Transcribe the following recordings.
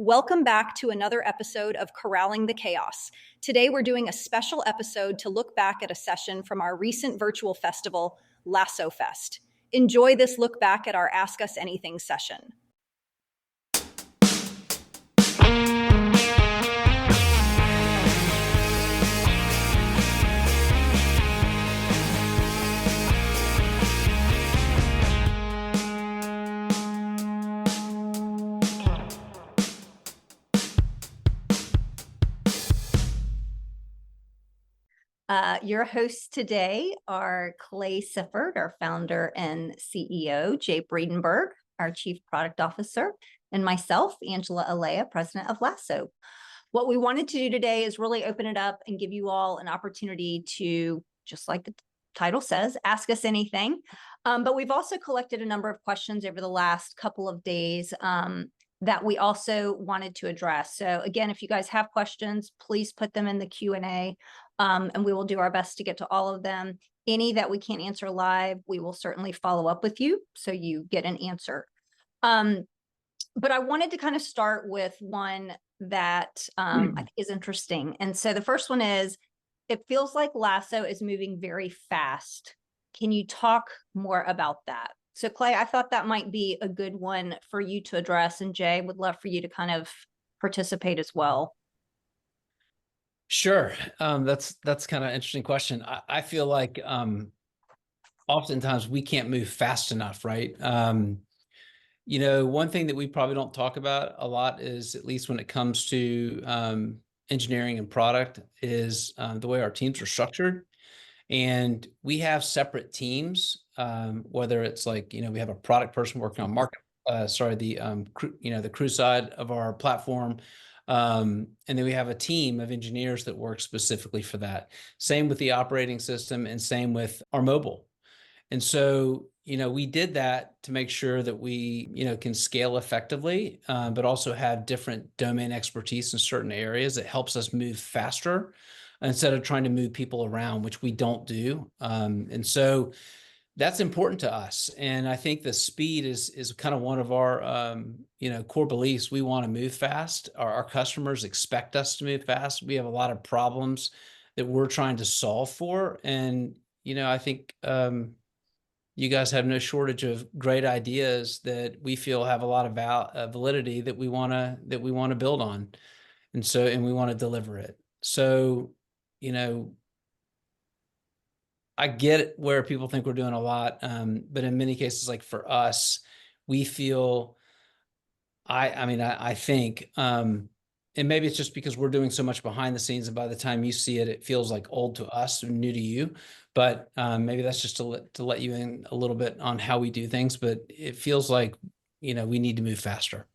Welcome back to another episode of Corralling the Chaos. Today we're doing a special episode to look back at a session from our recent virtual festival, LASSO Fest. Enjoy this look back at our Ask Us Anything session. Your hosts today are Clay Sifford, our founder and CEO, Jay Bredenberg, our Chief Product Officer, and myself, Angela Alea, President of LASSO. What we wanted to do today is really open it up and give you all an opportunity to, just like the title says, ask us anything. But we've also collected a number of questions over the last couple of days that we also wanted to address. So again, if you guys have questions, please put them in the Q&A. And we will do our best to get to all of them. Any that we can't answer live, we will certainly follow up with you so you get an answer. But I wanted to kind of start with one that I think is interesting. And so the first one is, it feels like LASSO is moving very fast. Can you talk more about that? So Clay, I thought that might be a good one for you to address, and Jay, would love for you to kind of participate as well. Sure. That's kind of an interesting question. I feel like oftentimes we can't move fast enough, right? You know, one thing that we probably don't talk about a lot is, at least when it comes to engineering and product, is the way our teams are structured. And we have separate teams, whether it's like, you know, we have a product person working on the crew side of our platform. And then we have a team of engineers that work specifically for that. Same with the operating system and same with our mobile. And so, you know, we did that to make sure that we, you know, can scale effectively, but also have different domain expertise in certain areas that helps us move faster instead of trying to move people around, which we don't do. And so that's important to us. And I think the speed is kind of one of our, you know, core beliefs. We want to move fast. Our customers expect us to move fast. We have a lot of problems that we're trying to solve for. And, you know, I think you guys have no shortage of great ideas that we feel have a lot of validity that we want to build on. And we want to deliver it. So, you know, I get it where people think we're doing a lot, but in many cases, like for us, we feel, I think, and maybe it's just because we're doing so much behind the scenes, and by the time you see it, it feels like old to us and new to you. But maybe that's just to let you in a little bit on how we do things. But it feels like, you know, we need to move faster.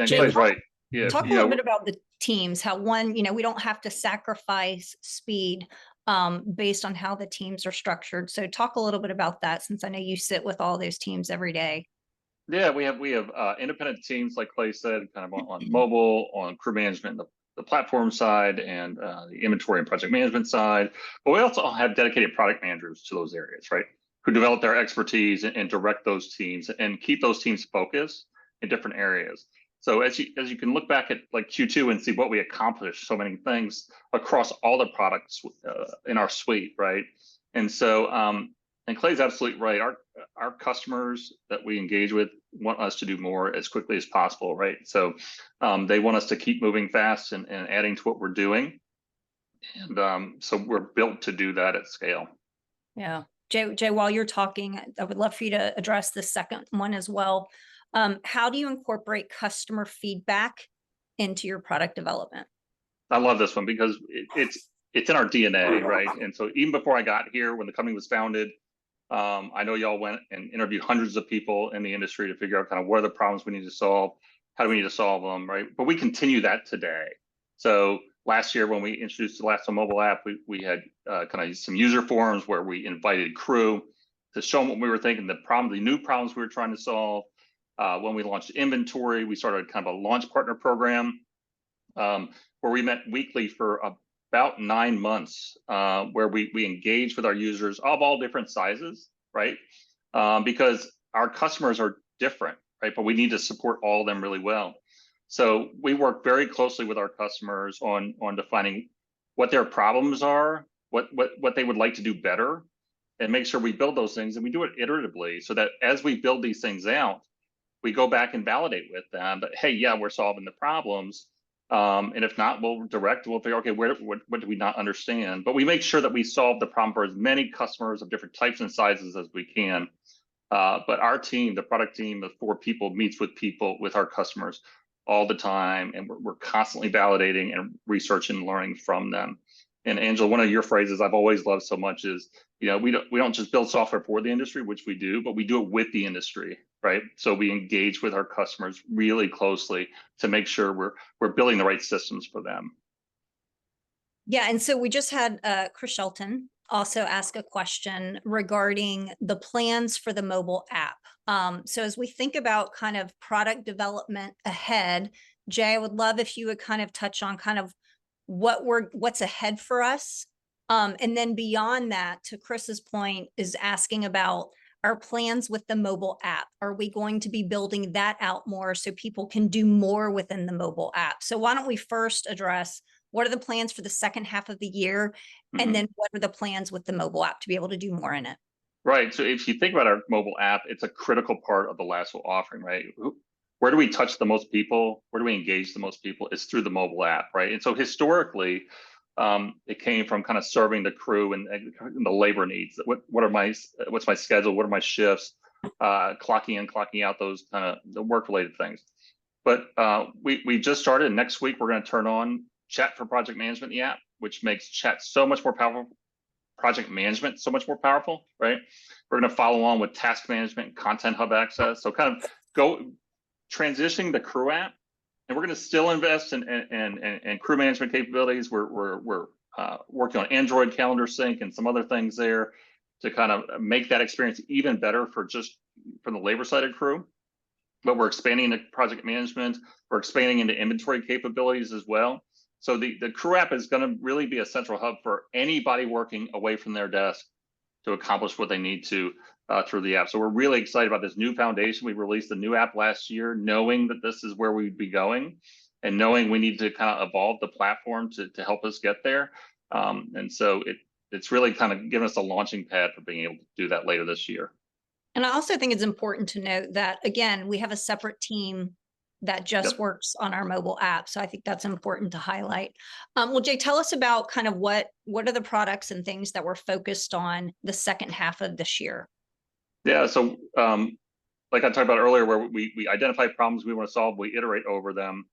Jay's right. Yeah. Talk a little bit about the teams, how one, you know, we don't have to sacrifice speed based on how the teams are structured. So talk a little bit about that, since I know you sit with all those teams every day. Yeah, we have independent teams, like Clay said, kind of on mobile, on crew management, the platform side, and the inventory and project management side. But we also have dedicated product managers to those areas, right? Who develop their expertise and direct those teams and keep those teams focused in different areas. So as you can look back at like Q2 and see what we accomplished, so many things across all the products in our suite, right? And so, and Clay's absolutely right. Our customers that we engage with want us to do more as quickly as possible, right? So they want us to keep moving fast and adding to what we're doing. And so we're built to do that at scale. Yeah. Jay, while you're talking, I would love for you to address the second one as well. How do you incorporate customer feedback into your product development? I love this one because it's in our DNA, right? And so even before I got here, when the company was founded, I know y'all went and interviewed hundreds of people in the industry to figure out kind of what are the problems we need to solve, how do we need to solve them, right? But we continue that today. So last year, when we introduced the LASSO mobile app, we had kind of some user forums where we invited crew to show them what we were thinking, the new problems we were trying to solve. When we launched inventory, we started kind of a launch partner program where we met weekly for about 9 months, where we engage with our users of all different sizes, right? Because our customers are different, right? But we need to support all of them really well. So we work very closely with our customers on defining what their problems are, what they would like to do better, and make sure we build those things. And we do it iteratively so that as we build these things out, we go back and validate with them that, hey, yeah, we're solving the problems. And if not, we'll figure, okay, what do we not understand? But we make sure that we solve the problem for as many customers of different types and sizes as we can. But our team, the product team of 4 people, meets with our customers all the time, and we're constantly validating and researching and learning from them. And Angela, one of your phrases I've always loved so much is, we don't just build software for the industry, which we do, but we do it with the industry, right? So we engage with our customers really closely to make sure we're building the right systems for them. Yeah, and so we just had Chris Shelton also ask a question regarding the plans for the mobile app. So as we think about kind of product development ahead, Jay, I would love if you would kind of touch on kind of what's ahead for us. And then beyond that, to Chris's point, is asking about our plans with the mobile app. Are we going to be building that out more so people can do more within the mobile app? So why don't we first address what are the plans for the second half of the year? And then what are the plans with the mobile app to be able to do more in it? Right. So if you think about our mobile app, it's a critical part of the LASSO offering, right? Where do we touch the most people? Where do we engage the most people? It's through the mobile app, right? And so historically, it came from kind of serving the crew and the labor needs. What's my schedule? What are my shifts? Clocking in, clocking out, those kind of the work-related things. But we just started. And next week, we're going to turn on chat for project management in the app, which makes chat so much more powerful. Project management so much more powerful, right? We're going to follow on with task management and content hub access. So kind of go transitioning the crew app, and we're going to still invest in crew management capabilities. We're working on Android calendar sync and some other things there to kind of make that experience even better for the labor sided crew. But we're expanding into project management. We're expanding into inventory capabilities as well. So the crew app is going to really be a central hub for anybody working away from their desk to accomplish what they need to through the app. So we're really excited about this new foundation. We released the new app last year, knowing that this is where we'd be going and knowing we need to kind of evolve the platform to help us get there. And so it's really kind of given us a launching pad for being able to do that later this year. And I also think it's important to note that, again, we have a separate team that just works on our mobile app. So I think that's important to highlight. Well, Jay, tell us about kind of what are the products and things that we're focused on the second half of this year? Yeah, so like I talked about earlier, where we identify problems we want to solve, we iterate over them.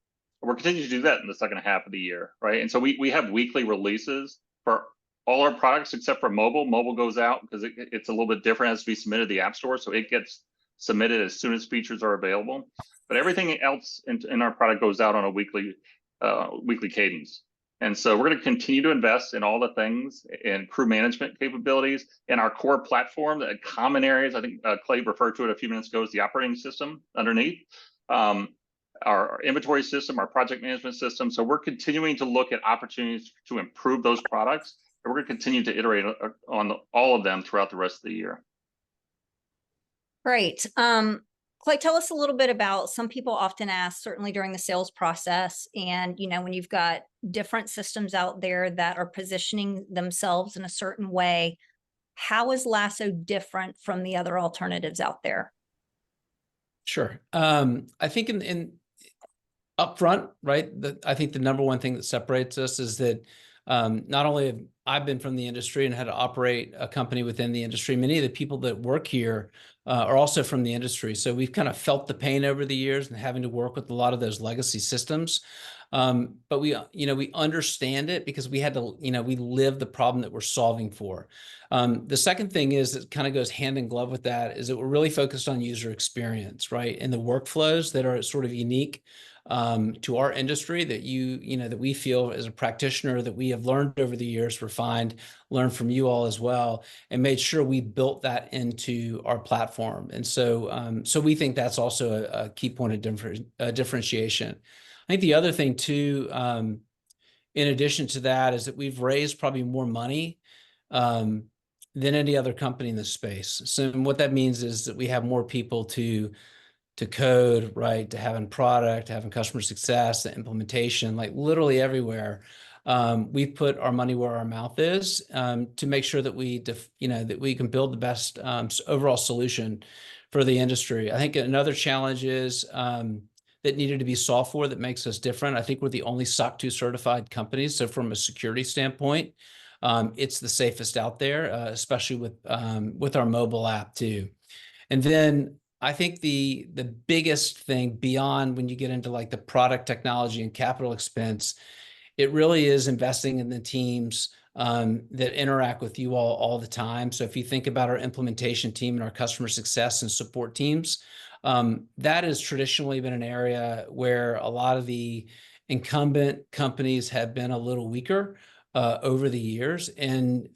We're continuing to do that in the second half of the year, right? And so we have weekly releases for all our products except for mobile. Mobile goes out because it's a little bit different, as we submitted to the App Store, so it gets submitted as soon as features are available. But everything else in our product goes out on a weekly cadence. And so we're going to continue to invest in all the things in crew management capabilities and our core platform, the common areas. I think Clay referred to it a few minutes ago as the operating system underneath, our inventory system, our project management system. So we're continuing to look at opportunities to improve those products. And we're going to continue to iterate on all of them throughout the rest of the year. Great. Clay, tell us a little bit about, some people often ask, certainly during the sales process, and when you've got different systems out there that are positioning themselves in a certain way, how is LASSO different from the other alternatives out there? Sure. I think in upfront, right, I think the number one thing that separates us is that not only have I been from the industry and had to operate a company within the industry, many of the people that work here are also from the industry. So we've kind of felt the pain over the years and having to work with a lot of those legacy systems. But we understand it because we had to, we live the problem that we're solving for. The second thing is that kind of goes hand in glove with that is that we're really focused on user experience, right? And the workflows that are sort of unique to our industry that that we feel as a practitioner that we have learned over the years, refined, learned from you all as well, and made sure we built that into our platform. And so, so we think that's also a key point of differentiation. I think the other thing too, in addition to that, is that we've raised probably more money than any other company in the space. So what that means is that we have more people to to code, right, to having product, having customer success, the implementation, like literally everywhere. We've put our money where our mouth is to make sure that that we can build the best overall solution for the industry. I think another challenge is that needed to be solved for that makes us different. I think we're the only SOC 2 certified company. So from a security standpoint, it's the safest out there, especially with our mobile app too. And then I think the biggest thing beyond when you get into like the product technology and capital expense, it really is investing in the teams that interact with you all the time. So if you think about our implementation team and our customer success and support teams, that has traditionally been an area where a lot of the incumbent companies have been a little weaker over the years. And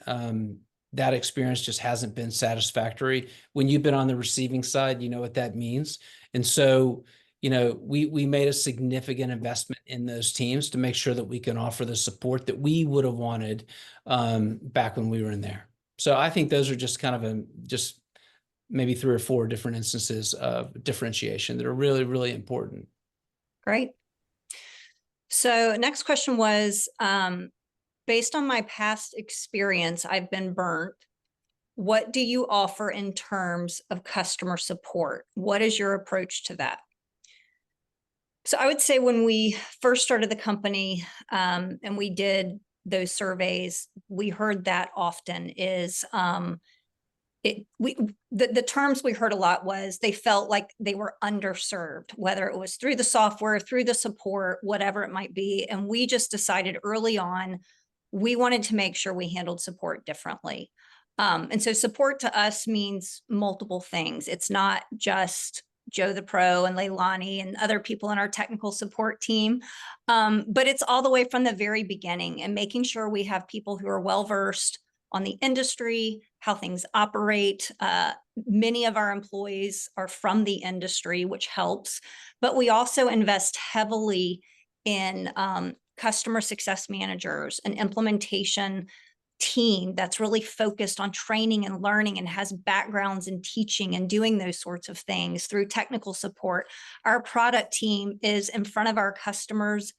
that experience just hasn't been satisfactory. When you've been on the receiving side, you know what that means. And so, we made a significant investment in those teams to make sure that we can offer the support that we would have wanted back when we were in there. So I think those are just kind of just maybe 3 or 4 different instances of differentiation that are really, really important. Great. So next question was, based on my past experience, I've been burnt. What do you offer in terms of customer support? What is your approach to that? So I would say when we first started the company and we did those surveys, we heard that often is the terms we heard a lot was they felt like they were underserved, whether it was through the software, through the support, whatever it might be. And we just decided early on, we wanted to make sure we handled support differently. And so support to us means multiple things. It's not just Joe the Pro and Leilani and other people in our technical support team, but it's all the way from the very beginning and making sure we have people who are well-versed on the industry, how things operate. Many of our employees are from the industry, which helps, but we also invest heavily in customer success managers, an implementation team that's really focused on training and learning and has backgrounds in teaching and doing those sorts of things through technical support. Our product team is in front of our customers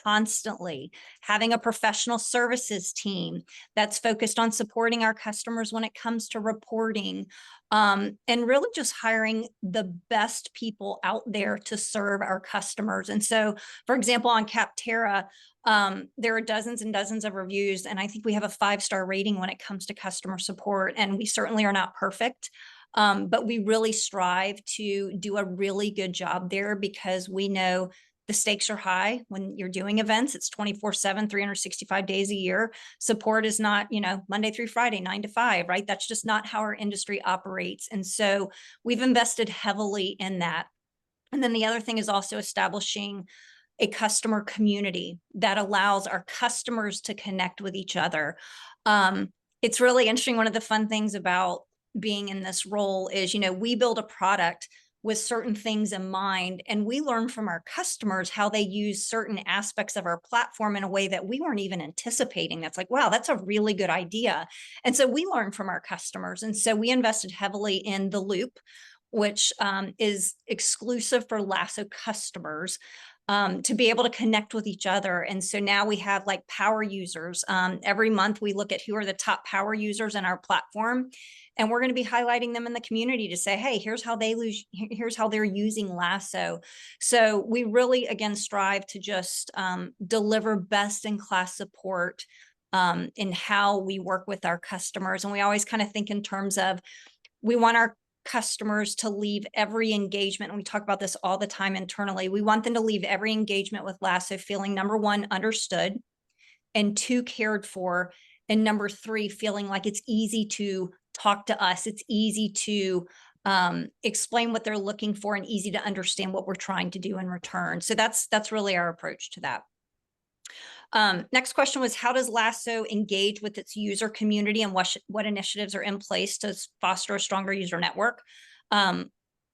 constantly, having a professional services team that's focused on supporting our customers when it comes to reporting, and really just hiring the best people out there to serve our customers. And so, for example, on Capterra, there are dozens and dozens of reviews, and I think we have a 5-star rating when it comes to customer support, and we certainly are not perfect. But we really strive to do a really good job there because we know the stakes are high when you're doing events. It's 24/7, 365 days a year. Support is not, Monday through Friday, 9 to 5, right? That's just not how our industry operates. And so we've invested heavily in that. And then the other thing is also establishing a customer community that allows our customers to connect with each other. It's really interesting. One of the fun things about being in this role is, we build a product with certain things in mind, and we learn from our customers how they use certain aspects of our platform in a way that we weren't even anticipating. That's like, wow, that's a really good idea. And so we learn from our customers. And so we invested heavily in The Loop, which is exclusive for LASSO customers, to be able to connect with each other. And so now we have like power users. Every month we look at who are the top power users in our platform, and we're going to be highlighting them in the community to say, hey, here's how they're using LASSO. So we really, again, strive to just deliver best in class support in how we work with our customers. And we always kind of think in terms of, we want our customers to leave every engagement, and we talk about this all the time internally, we want them to leave every engagement with LASSO feeling, number 1, understood, and 2, cared for, and number 3, feeling like it's easy to talk to us. It's easy to explain what they're looking for and easy to understand what we're trying to do in return. So that's really our approach to that. Next question was, how does LASSO engage with its user community, and what initiatives are in place to foster a stronger user network?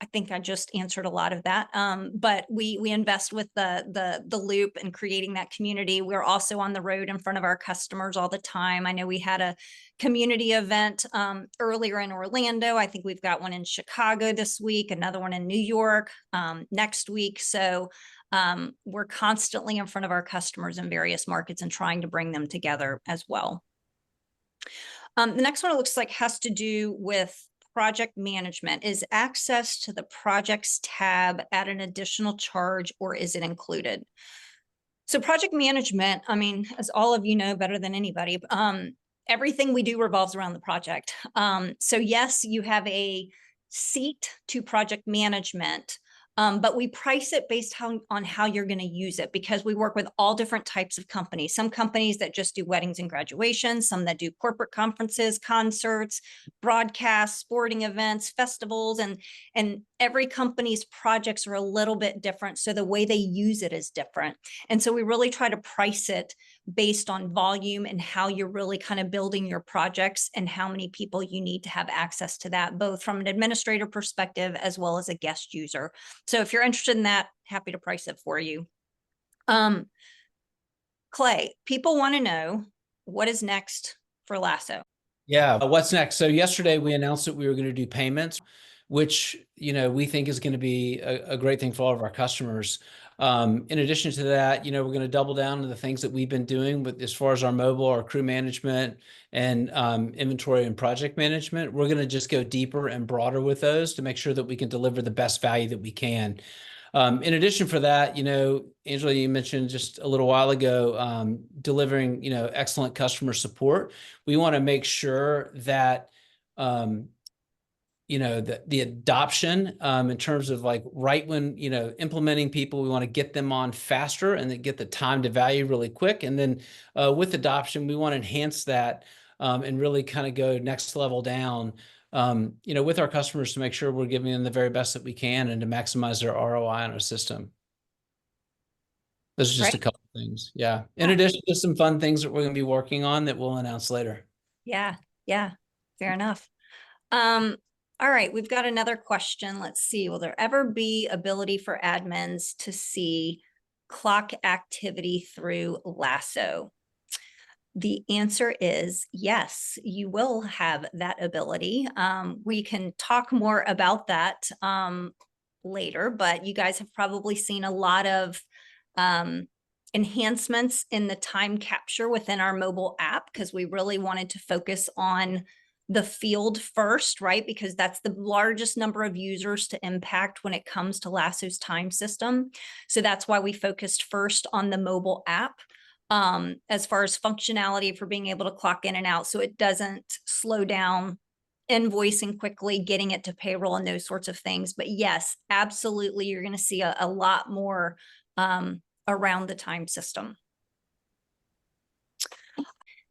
I think I just answered a lot of that. But we invest with the loop and creating that community. We're also on the road in front of our customers all the time. I know we had a community event earlier in Orlando. I think we've got one in Chicago this week, another one in New York next week. So we're constantly in front of our customers in various markets and trying to bring them together as well. The next one, it looks like, has to do with project management. Is access to the projects tab at an additional charge, or is it included? So project management, I mean, as all of you know better than anybody, everything we do revolves around the project. So yes, you have a seat to project management, but we price it based on how you're going to use it, because we work with all different types of companies. Some companies that just do weddings and graduations, some that do corporate conferences, concerts, broadcasts, sporting events, festivals, and every company's projects are a little bit different. So the way they use it is different. And so we really try to price it based on volume and how you're really kind of building your projects and how many people you need to have access to that, both from an administrator perspective as well as a guest user. So if you're interested in that, happy to price it for you. Clay, people want to know what is next for LASSO. Yeah, what's next? So yesterday we announced that we were going to do payments, which, we think is going to be a great thing for all of our customers. In addition to that, we're going to double down on the things that we've been doing with as far as our mobile, our crew management, and inventory and project management. We're going to just go deeper and broader with those to make sure that we can deliver the best value that we can. In addition for that, Angela, you mentioned just a little while ago, delivering, excellent customer support. We want to make sure that, the adoption in terms of like right when, implementing people, we want to get them on faster and then get the time to value really quick. And then with adoption, we want to enhance that and really kind of go next level down, with our customers to make sure we're giving them the very best that we can and to maximize their ROI on our system. Those are just a couple of things. Yeah. In addition to some fun things that we're going to be working on that we'll announce later. Yeah. Fair enough. All right, we've got another question. Let's see. Will there ever be ability for admins to see clock activity through LASSO? The answer is yes, you will have that ability. We can talk more about that later, but you guys have probably seen a lot of enhancements in the time capture within our mobile app, because we really wanted to focus on the field first, right? Because that's the largest number of users to impact when it comes to LASSO's time system. So that's why we focused first on the mobile app as far as functionality for being able to clock in and out, so it doesn't slow down invoicing quickly, getting it to payroll and those sorts of things. But yes, absolutely, you're going to see a lot more around the time system.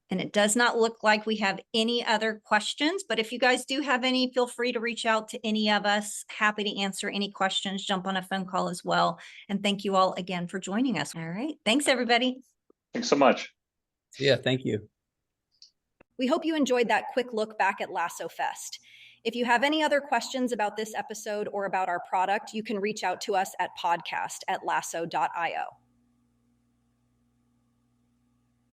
And it does not look like we have any other questions, but if you guys do have any, feel free to reach out to any of us. Happy to answer any questions, jump on a phone call as well. And thank you all again for joining us. All right. Thanks, everybody. Thanks so much. Yeah, thank you. We hope you enjoyed that quick look back at LASSO Fest. If you have any other questions about this episode or about our product, you can reach out to us at podcast@lasso.io.